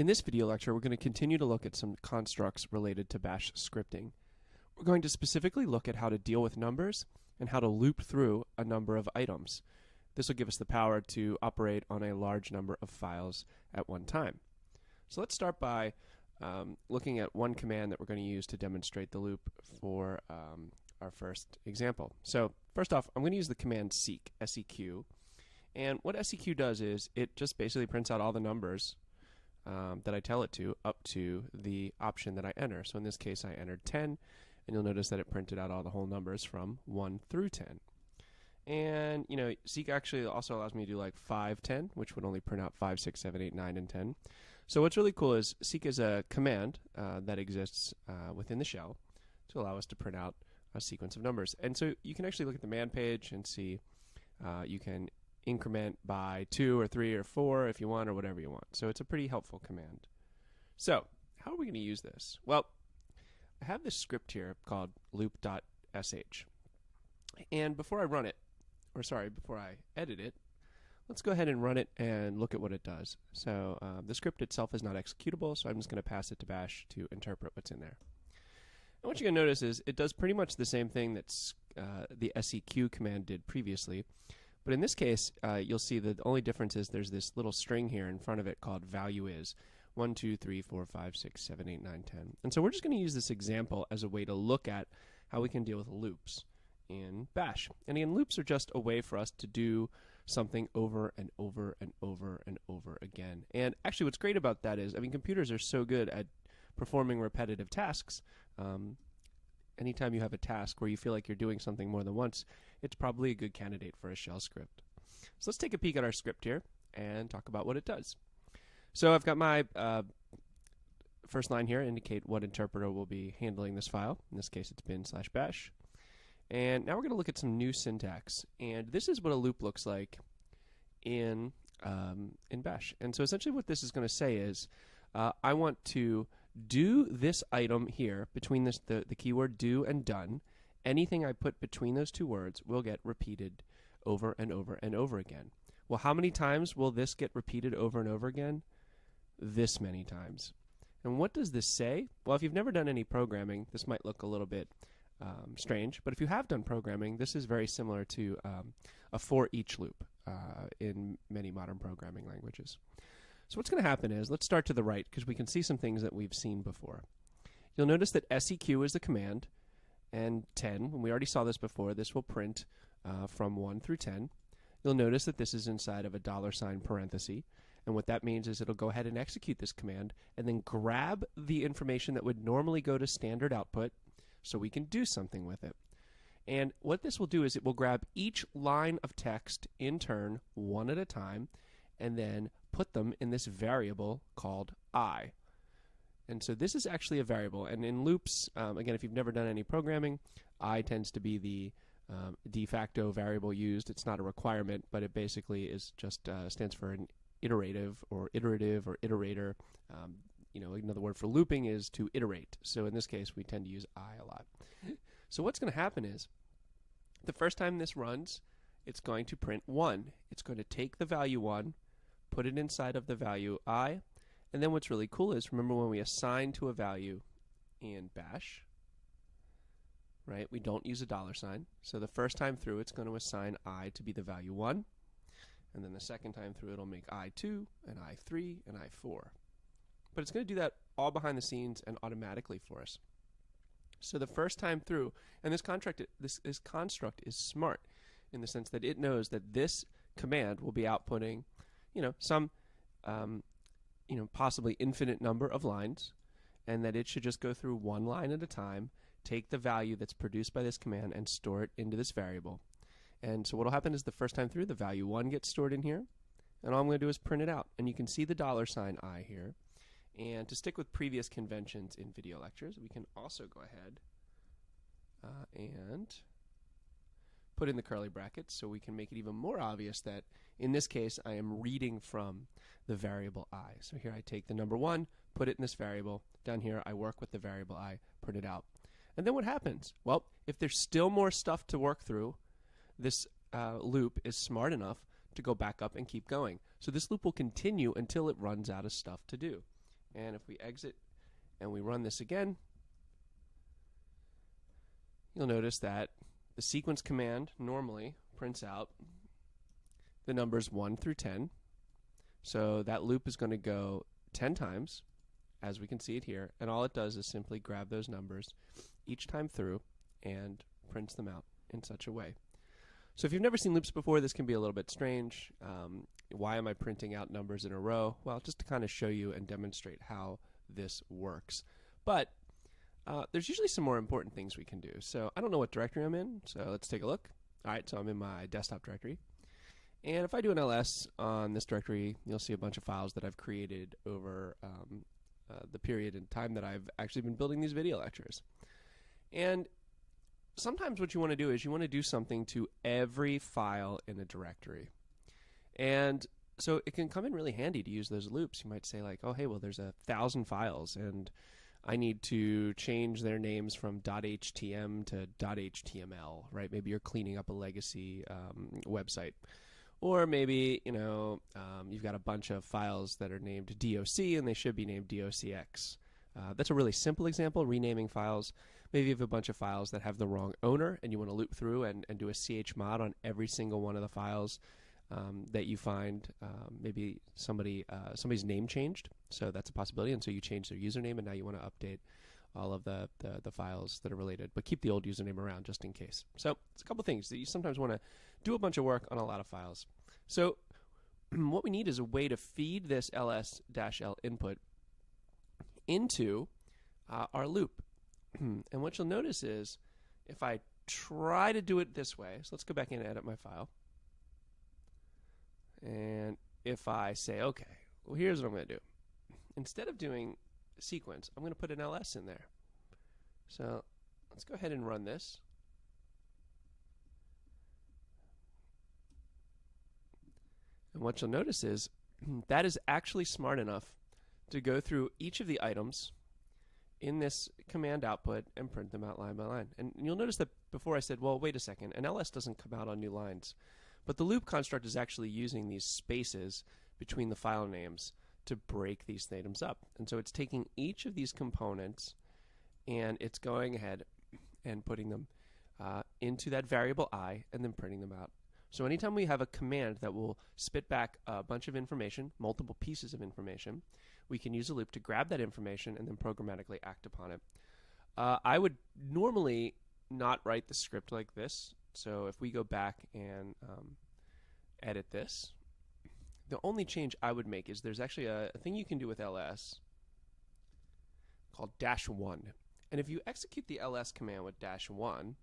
In this video lecture, we're going to continue to look at some constructs related to bash scripting. We're going to specifically look at how to deal with numbers and how to loop through a number of items. This will give us the power to operate on a large number of files at one time. So let's start by looking at one command that we're going to use to demonstrate the loop for our first example. So first off, I'm going to use the command seq, S-E-Q. And what SEQ does is it just basically prints out all the numbers that I tell it to up to the option that I enter. So in this case I entered 10, and you'll notice that it printed out all the whole numbers from 1 through 10. And you know, seq actually also allows me to do like 5, 10, which would only print out 5, 6, 7, 8, 9, and 10. So what's really cool is seq is a command that exists within the shell to allow us to print out a sequence of numbers. And so you can actually look at the man page and see you can increment by 2 or 3 or 4 if you want, or whatever you want. So it's a pretty helpful command. So how are we going to use this? Well, I have this script here called loop.sh. And before I run it, or sorry, before I edit it, let's go ahead and run it and look at what it does. So the script itself is not executable, so I'm just going to pass it to bash to interpret what's in there. And what you're going to notice is it does pretty much the same thing that the seq command did previously. But in this case, you'll see that the only difference is there's this little string here in front of it called value is 1, 2, 3, 4, 5, 6, 7, 8, 9, 10. And so we're just going to use this example as a way to look at how we can deal with loops in bash. And again, loops are just a way for us to do something over and over and over and over again. And actually what's great about that is, I mean, computers are so good at performing repetitive tasks. Anytime you have a task where you feel like you're doing something more than once, it's probably a good candidate for a shell script. So let's take a peek at our script here and talk about what it does. So I've got my first line here indicate what interpreter will be handling this file. In this case it's bin/bash. And now we're going to look at some new syntax. And this is what a loop looks like in bash. And so essentially what this is going to say is I want to do this item here between this, the keyword do and done. Anything I put between those two words will get repeated over and over and over again. Well, how many times will this get repeated over and over again? This many times. And what does this say? Well, if you've never done any programming, this might look a little bit strange, but if you have done programming, this is very similar to a for each loop in many modern programming languages. So what's going to happen is, let's start to the right because we can see some things that we've seen before. You'll notice that seq is the command, and 10, when we already saw this before, this will print from 1 through 10. You'll notice that this is inside of a $ parenthesis, and what that means is it'll go ahead and execute this command and then grab the information that would normally go to standard output so we can do something with it. And what this will do is it will grab each line of text in turn, one at a time, and then put them in this variable called I. And so this is actually a variable, and in loops, again, if you've never done any programming, I tends to be the de facto variable used. It's not a requirement, but it basically is just stands for an iterative or iterator. You know, another word for looping is to iterate. So in this case, we tend to use I a lot. So what's going to happen is, the first time this runs, it's going to print 1. It's going to take the value 1, put it inside of the value I, and then what's really cool is, remember when we assign to a value in bash, right, we don't use a $. So the first time through it's going to assign I to be the value 1, and then the second time through it'll make I2 and I3 and I4. But it's going to do that all behind the scenes and automatically for us. So the first time through, and this construct is smart in the sense that it knows that this command will be outputting, you know, some possibly infinite number of lines, and that it should just go through one line at a time, take the value that's produced by this command and store it into this variable. And so what will happen is the first time through, the value 1 gets stored in here, and all I'm going to do is print it out. And you can see the $I here. And to stick with previous conventions in video lectures, we can also go ahead and put in the curly brackets so we can make it even more obvious that in this case I am reading from the variable I. So here I take the number 1, put it in this variable. Down here I work with the variable I, print it out. And then what happens? Well, if there's still more stuff to work through, this loop is smart enough to go back up and keep going. So this loop will continue until it runs out of stuff to do. And if we exit and we run this again, you'll notice that the sequence command normally prints out the numbers 1 through 10. So that loop is going to go 10 times, as we can see it here, and all it does is simply grab those numbers each time through and prints them out in such a way. So if you've never seen loops before, this can be a little bit strange. Why am I printing out numbers in a row? Well, just to kind of show you and demonstrate how this works. But there's usually some more important things we can do. So I don't know what directory I'm in, so let's take a look. All right, so I'm in my desktop directory. And if I do an ls on this directory, you'll see a bunch of files that I've created over the period in time that I've actually been building these video lectures. And sometimes what you want to do is you want to do something to every file in a directory. And so it can come in really handy to use those loops. You might say like, oh, hey, well, there's 1,000 files, and I need to change their names from .htm to .html, right? Maybe you're cleaning up a legacy website. Or maybe, you've got a bunch of files that are named doc, and they should be named docx. That's a really simple example, renaming files. Maybe you have a bunch of files that have the wrong owner, and you want to loop through and do a chmod on every single one of the files that you find. Maybe somebody's name changed, so that's a possibility, and so you change their username, and now you want to update all of the files that are related, but keep the old username around just in case. So it's a couple things that you sometimes want to do a bunch of work on a lot of files. So what we need is a way to feed this ls-l input into our loop. And what you'll notice is if I try to do it this way, so let's go back in and edit my file. And if I say, okay, well, here's what I'm going to do. Instead of doing sequence, I'm going to put an ls in there. So let's go ahead and run this. And what you'll notice is that is actually smart enough to go through each of the items in this command output and print them out line by line. And you'll notice that before I said, well, wait a second, an ls doesn't come out on new lines. But the loop construct is actually using these spaces between the file names to break these items up. And so it's taking each of these components and it's going ahead and putting them into that variable I and then printing them out. So anytime we have a command that will spit back a bunch of information, multiple pieces of information, we can use a loop to grab that information and then programmatically act upon it. I would normally not write the script like this. So if we go back and edit this, the only change I would make is there's actually a thing you can do with ls called -1. And if you execute the ls command with -1,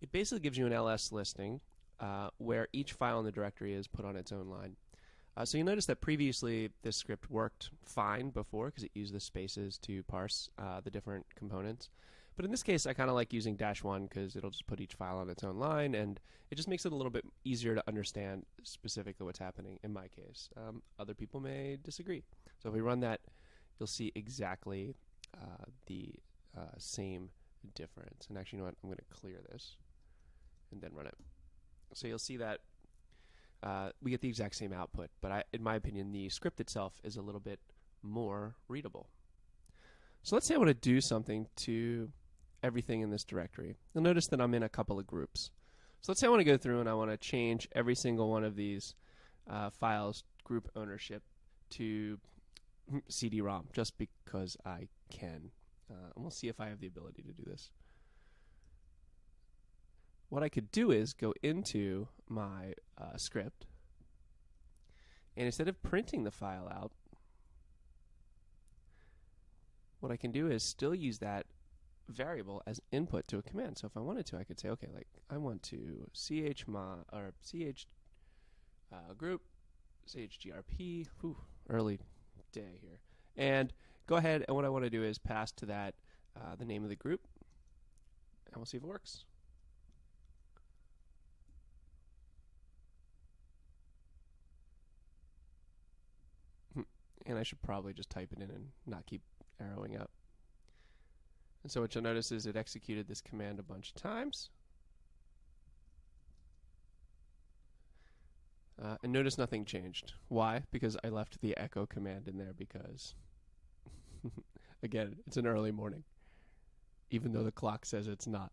it basically gives you an ls listing where each file in the directory is put on its own line. So you notice that previously this script worked fine before because it used the spaces to parse the different components. But in this case, I kind of like using -1 because it'll just put each file on its own line, and it just makes it a little bit easier to understand specifically what's happening in my case. Other people may disagree. So if we run that, you'll see exactly the same difference. And actually, you know what? I'm going to clear this and then run it. So you'll see that we get the exact same output, but in my opinion, the script itself is a little bit more readable. So let's say I want to do something to everything in this directory. You'll notice that I'm in a couple of groups. So let's say I want to go through and I want to change every single one of these files group ownership to CD-ROM just because I can. And we'll see if I have the ability to do this. What I could do is go into my script, and instead of printing the file out, what I can do is still use that variable as input to a command. So if I wanted to, I could say, okay, like I want to chmod or ch group chgrp. Early day here, and go ahead. And what I want to do is pass to that the name of the group, and we'll see if it works. And I should probably just type it in and not keep arrowing up. And so what you'll notice is it executed this command a bunch of times. And notice nothing changed. Why? Because I left the echo command in there because Again, it's an early morning, even though the clock says it's not.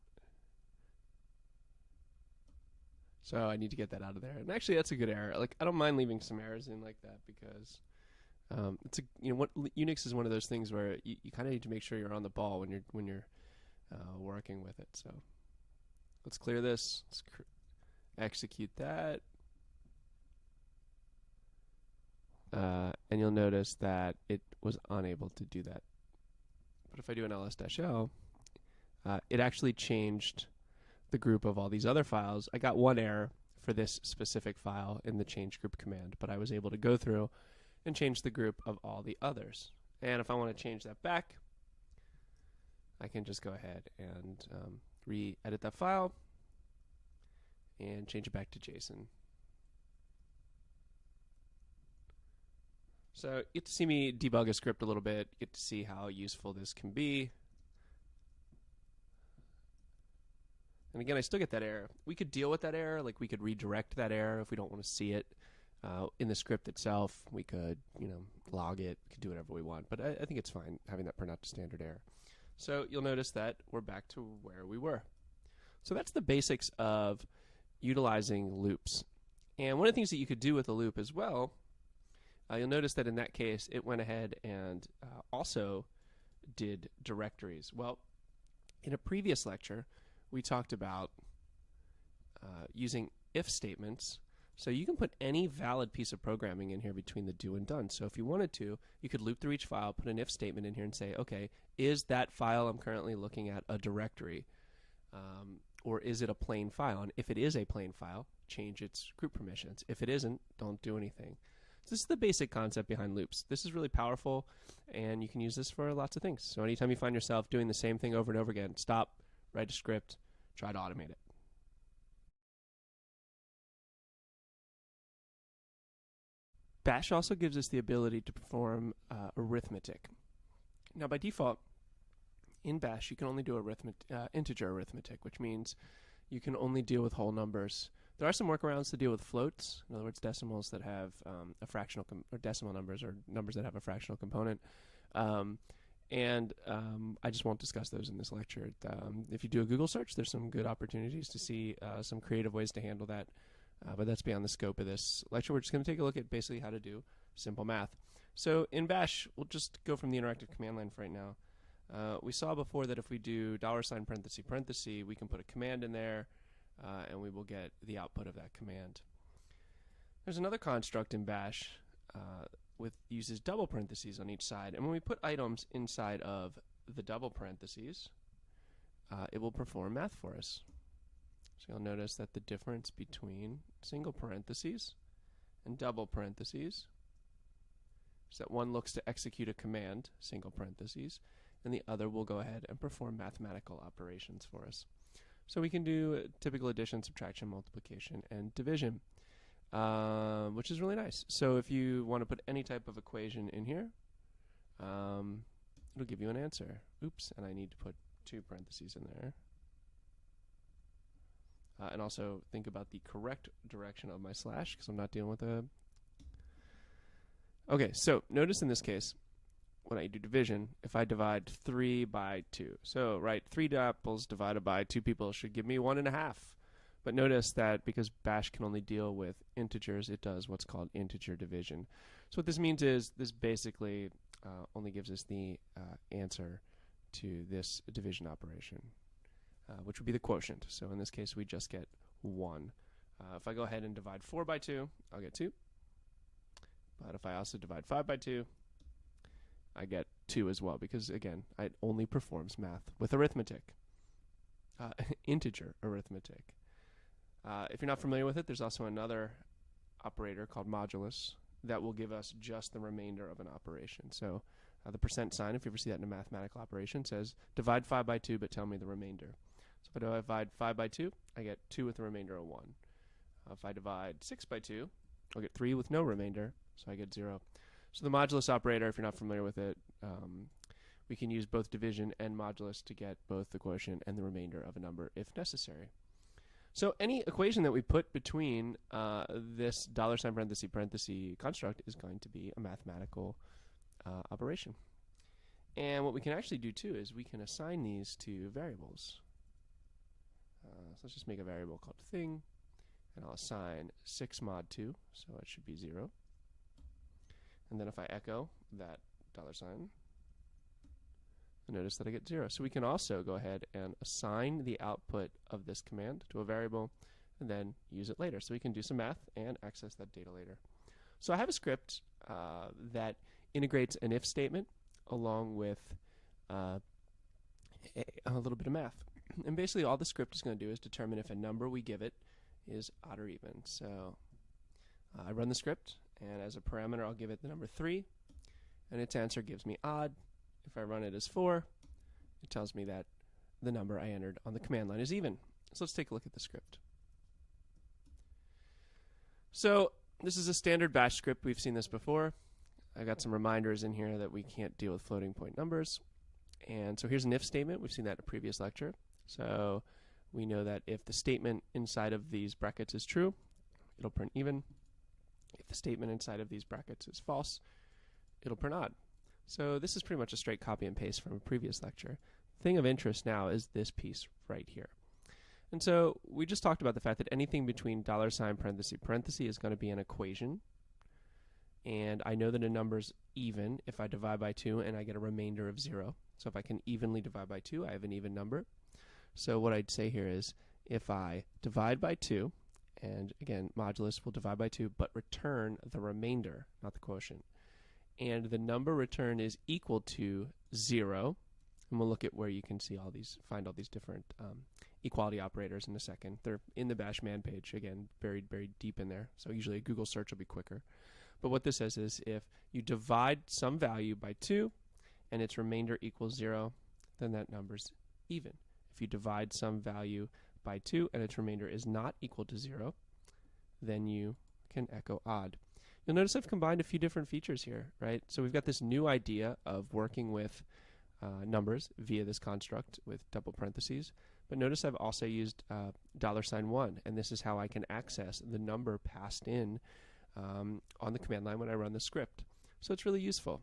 So I need to get that out of there. And actually, that's a good error. Like, I don't mind leaving some errors in like that because it's Unix is one of those things where you kind of need to make sure you're on the ball when you're working with it. So let's clear this. Let's execute that. And you'll notice that it was unable to do that. But if I do an ls-l, it actually changed the group of all these other files. I got one error for this specific file in the change group command, but I was able to go through and change the group of all the others. And if I want to change that back, I can just go ahead and re-edit that file and change it back to JSON. So you get to see me debug a script a little bit, you get to see how useful this can be. And again, I still get that error. We could deal with that error, like we could redirect that error if we don't want to see it in the script itself. We could, log it, we could do whatever we want, but I think it's fine having that print out to standard error. So you'll notice that we're back to where we were. So that's the basics of utilizing loops. And one of the things that you could do with a loop as well, you'll notice that in that case, it went ahead and also did directories. Well, in a previous lecture, we talked about using if statements. So you can put any valid piece of programming in here between the do and done. So if you wanted to, you could loop through each file, put an if statement in here and say, okay, is that file I'm currently looking at a directory? Or is it a plain file? And if it is a plain file, change its group permissions. If it isn't, don't do anything. So this is the basic concept behind loops. This is really powerful, and you can use this for lots of things. So anytime you find yourself doing the same thing over and over again, stop, write a script, try to automate it. Bash also gives us the ability to perform arithmetic. Now by default, in Bash you can only do integer arithmetic, which means you can only deal with whole numbers. There are some workarounds to deal with floats, in other words decimals that have a fractional or decimal numbers or numbers that have a fractional component. I just won't discuss those in this lecture. If you do a Google search, there's some good opportunities to see some creative ways to handle that. But that's beyond the scope of this lecture. We're just going to take a look at basically how to do simple math. So in Bash, we'll just go from the interactive command line for right now. We saw before that if we do $ parenthesis parenthesis, we can put a command in there, and we will get the output of that command. There's another construct in Bash uses double parentheses on each side, and when we put items inside of the double parentheses, it will perform math for us. So you'll notice that the difference between single parentheses and double parentheses is that one looks to execute a command, single parentheses, and the other will go ahead and perform mathematical operations for us. So we can do typical addition, subtraction, multiplication, and division, which is really nice. So if you want to put any type of equation in here, it'll give you an answer. Oops, and I need to put 2 parentheses in there. And also think about the correct direction of my slash, because I'm not dealing with a... Okay, so notice in this case, when I do division, if I divide 3 by 2. So, right, 3 apples divided by 2 people should give me 1.5. But notice that because Bash can only deal with integers, it does what's called integer division. So what this means is this basically only gives us the answer to this division operation, which would be the quotient. So in this case, we just get 1. If I go ahead and divide 4 by 2, I'll get 2. But if I also divide 5 by 2, I get 2 as well, because again, it only performs math with arithmetic, integer arithmetic. If you're not familiar with it, there's also another operator called modulus that will give us just the remainder of an operation. So the percent sign, if you ever see that in a mathematical operation, says divide 5 by 2, but tell me the remainder. So if I divide 5 by 2, I get 2 with a remainder of 1. If I divide 6 by 2, I'll get 3 with no remainder, so I get 0. So the modulus operator, if you're not familiar with it, we can use both division and modulus to get both the quotient and the remainder of a number if necessary. So any equation that we put between this $ parenthesis parenthesis construct is going to be a mathematical operation. And what we can actually do too is we can assign these to variables. So let's just make a variable called thing, and I'll assign 6 mod 2, so it should be 0. And then if I echo that $, notice that I get 0. So we can also go ahead and assign the output of this command to a variable and then use it later. So we can do some math and access that data later. So I have a script that integrates an if statement along with a little bit of math. And basically all the script is going to do is determine if a number we give it is odd or even. So I run the script, and as a parameter I'll give it the number 3, and its answer gives me odd. If I run it as 4, it tells me that the number I entered on the command line is even. So let's take a look at the script. So this is a standard bash script. We've seen this before. I got some reminders in here that we can't deal with floating point numbers. And so here's an if statement. We've seen that in a previous lecture. So we know that if the statement inside of these brackets is true, it'll print even. If the statement inside of these brackets is false, it'll print odd. So this is pretty much a straight copy and paste from a previous lecture. The thing of interest now is this piece right here. And so we just talked about the fact that anything between $, parenthesis is going to be an equation. And I know that a number's even if I divide by 2 and I get a remainder of 0. So if I can evenly divide by 2, I have an even number. So what I'd say here is if I divide by 2, and again, modulus will divide by 2, but return the remainder, not the quotient, and the number returned is equal to 0, and we'll look at where you can see all these, find all these different equality operators in a second. They're in the bash man page, again, buried deep in there. So usually a Google search will be quicker. But what this says is if you divide some value by 2 and its remainder equals 0, then that number's even. If you divide some value by 2 and its remainder is not equal to 0, then you can echo odd. You'll notice I've combined a few different features here, right? So we've got this new idea of working with numbers via this construct with double parentheses. But notice I've also used $1, and this is how I can access the number passed in on the command line when I run the script. So it's really useful.